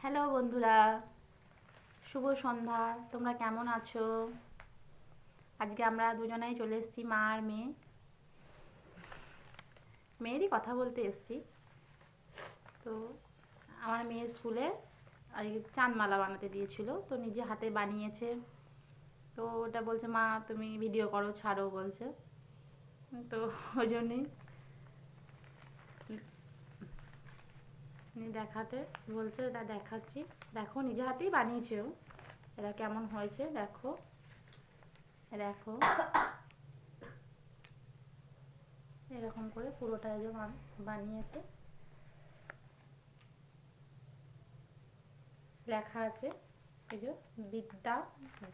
Hello বন্ধুরা, শুভ সন্ধ্যা। তোমরা কেমন আছো? আজকে আমরা দুজনেই চলে এসেছি, মা আর মেয়েরই কথা বলতে এসেছি। তো আমার মেয়ের স্কুলে আজকে চাঁদমালা বানাতে দিয়েছিল, তো নিজে হাতে বানিয়েছে। তো ওটা বলছে, মা তুমি ভিডিও করো, ছাড়ো বলছে। তো ওই জন্যই দেখাতে বলছে, এটা দেখাচ্ছি। দেখো, নিজে হাতেই বানিয়েছে ও। এটা কেমন হয়েছে দেখো। দেখো এরকম করে পুরোটা যে বানিয়েছে। লেখা আছে এই যে, বিদ্যা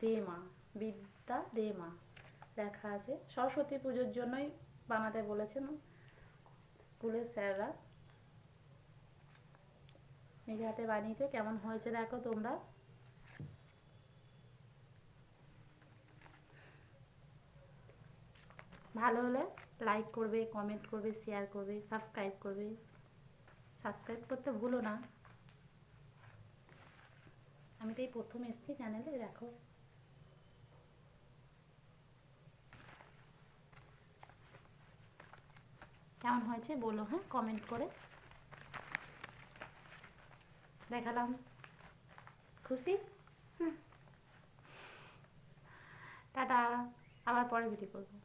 দে মা, বিদ্যা দে মা লেখা আছে। সরস্বতী পুজোর জন্যই বানাতে বলেছেন স্কুলের স্যাররা। নিজে হাতে বানিয়েছে, কেমন হয়েছে দেখো তোমরা। ভালো হলে লাইক করবে, কমেন্ট করবে, শেয়ার করবে, সাবস্ক্রাইব করবে। সাবস্ক্রাইব করতে ভুলো না। আমি তো এই প্রথম এসেছি চ্যানেলে, দেখো কেমন হয়েছে বলো, হ্যাঁ, কমেন্ট করে। দেখালাম, খুশি? টাটা, আবার পরে ভিডিও করবো।